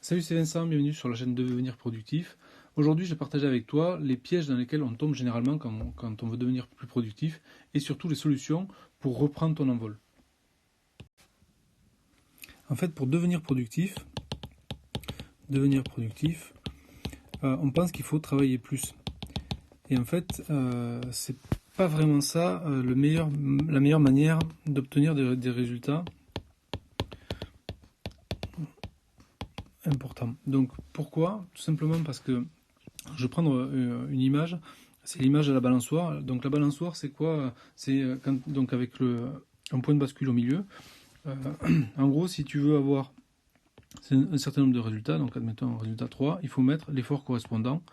Salut, c'est Vincent, bienvenue sur la chaîne Devenir Productif. Aujourd'hui, je vais partager avec toi les pièges dans lesquels on tombe généralement quand on veut devenir plus productif et surtout les solutions pour reprendre ton envol. En fait, pour devenir productif, on pense qu'il faut travailler plus. Et en fait, c'est pas vraiment ça la meilleure manière d'obtenir des résultats importants. Donc pourquoi? Tout simplement parce que je vais prendre une image, c'est l'image de la balançoire. Donc la balançoire, c'est quoi? C'est donc avec un point de bascule au milieu. En gros, si tu veux avoir un certain nombre de résultats, donc admettons un résultat 3, il faut mettre l'effort correspondant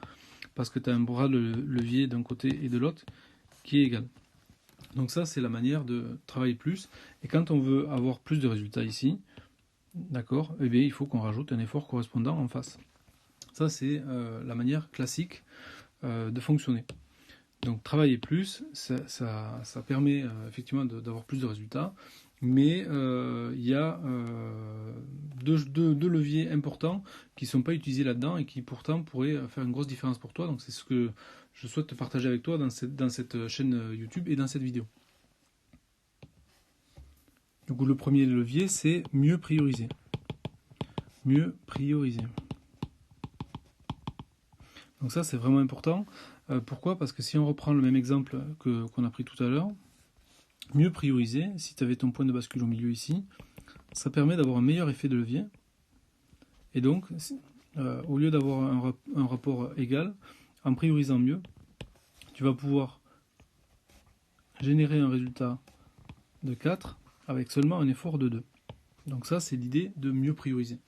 parce que tu as un bras de levier d'un côté et de l'autre qui est égal. Donc ça, c'est la manière de travailler plus. Et quand on veut avoir plus de résultats ici, d'accord, eh bien, il faut qu'on rajoute un effort correspondant en face. Ça, c'est la manière classique de fonctionner. Donc travailler plus, ça permet effectivement d'avoir plus de résultats, mais il y a deux leviers importants qui ne sont pas utilisés là-dedans et qui pourtant pourraient faire une grosse différence pour toi. Donc c'est ce que je souhaite te partager avec toi dans cette chaîne YouTube et dans cette vidéo. Donc le premier levier, c'est mieux prioriser. Mieux prioriser. Donc ça, c'est vraiment important. Pourquoi? Parce que si on reprend le même exemple qu'on a pris tout à l'heure, mieux prioriser, si tu avais ton point de bascule au milieu ici, ça permet d'avoir un meilleur effet de levier. Et donc, au lieu d'avoir un rapport égal, en priorisant mieux, tu vas pouvoir générer un résultat de 4 avec seulement un effort de 2. Donc ça, c'est l'idée de mieux prioriser.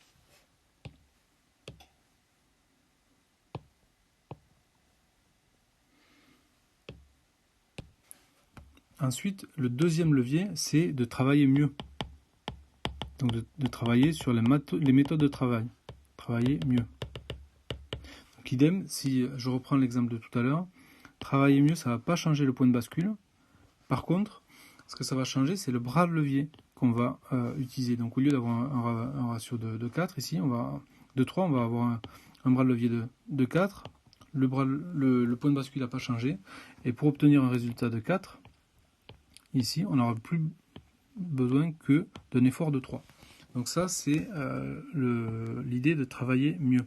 Ensuite, le deuxième levier, c'est de travailler mieux. Donc de travailler sur les méthodes de travail. Travailler mieux. Donc idem, si je reprends l'exemple de tout à l'heure, travailler mieux, ça ne va pas changer le point de bascule. Par contre, ce que ça va changer, c'est le bras de levier qu'on va utiliser. Donc au lieu d'avoir un ratio de 4 ici, de 3, on va avoir un bras de levier de 4. Le point de bascule n'a pas changé. Et pour obtenir un résultat de 4, ici, on n'aura plus besoin que d'un effort de 3. Donc ça, c'est l'idée de travailler mieux.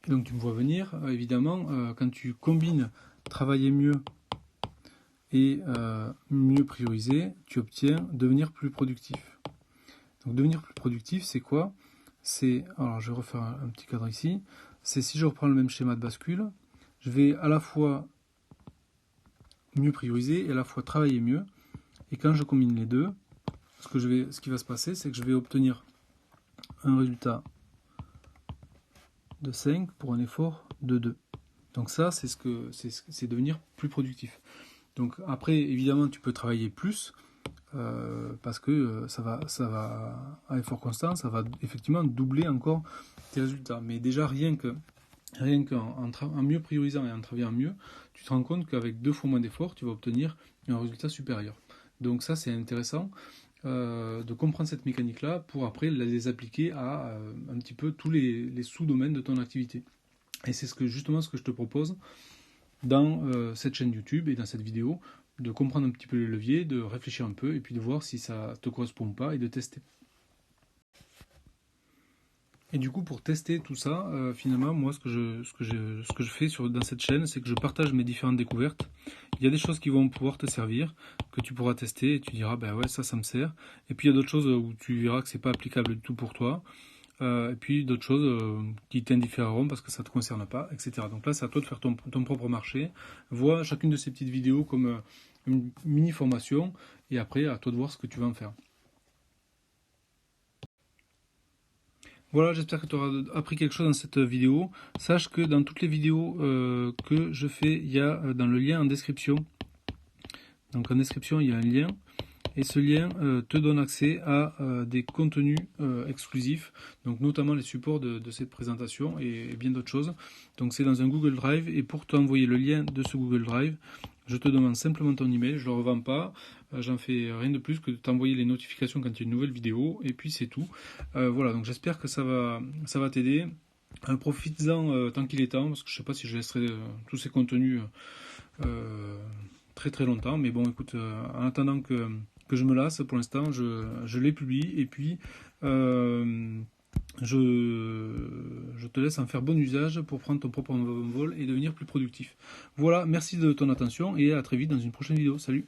Et donc tu me vois venir, évidemment, quand tu combines travailler mieux et mieux prioriser, tu obtiens devenir plus productif. Donc devenir plus productif, c'est quoi? Alors je vais refaire un petit cadre ici, c'est si je reprends le même schéma de bascule, je vais à la fois mieux prioriser et à la fois travailler mieux, et quand je combine les deux, ce qui va se passer, c'est que je vais obtenir un résultat de 5 pour un effort de 2. Donc ça, c'est devenir plus productif. Donc après, évidemment, tu peux travailler plus, parce que ça va à effort constant, ça va effectivement doubler encore tes résultats. Mais déjà, rien qu'en mieux priorisant et en travaillant mieux, tu te rends compte qu'avec 2 fois moins d'efforts, tu vas obtenir un résultat supérieur. Donc ça, c'est intéressant de comprendre cette mécanique-là pour après les appliquer à un petit peu tous les sous-domaines de ton activité. Et c'est justement ce que je te propose dans cette chaîne YouTube et dans cette vidéo, de comprendre un petit peu les leviers, de réfléchir un peu et puis de voir si ça te correspond pas et de tester. Et du coup, pour tester tout ça, finalement, moi, ce que je fais dans cette chaîne, c'est que je partage mes différentes découvertes. Il y a des choses qui vont pouvoir te servir, que tu pourras tester et tu diras, ben ouais, ça me sert. Et puis il y a d'autres choses où tu verras que c'est pas applicable du tout pour toi. Et puis d'autres choses qui t'indifféreront parce que ça ne te concerne pas, etc. Donc là, c'est à toi de faire ton propre marché. Vois chacune de ces petites vidéos comme une mini-formation, et après, à toi de voir ce que tu vas en faire. Voilà, j'espère que tu auras appris quelque chose dans cette vidéo. Sache que dans toutes les vidéos que je fais, il y a dans le lien en description. Donc en description, il y a un lien. Et ce lien te donne accès à des contenus exclusifs, donc notamment les supports de cette présentation et bien d'autres choses. Donc c'est dans un Google Drive, et pour t'envoyer le lien de ce Google Drive, je te demande simplement ton email, je ne le revends pas, j'en fais rien de plus que de t'envoyer les notifications quand il y a une nouvelle vidéo, et puis c'est tout. Voilà, donc j'espère que ça va t'aider. Profites-en tant qu'il est temps, parce que je sais pas si je laisserai tous ces contenus très très longtemps, mais bon, écoute, en attendant que je me lasse, pour l'instant, je les publie, et puis je te laisse en faire bon usage pour prendre ton propre vol et devenir plus productif. Voilà, merci de ton attention, et à très vite dans une prochaine vidéo. Salut!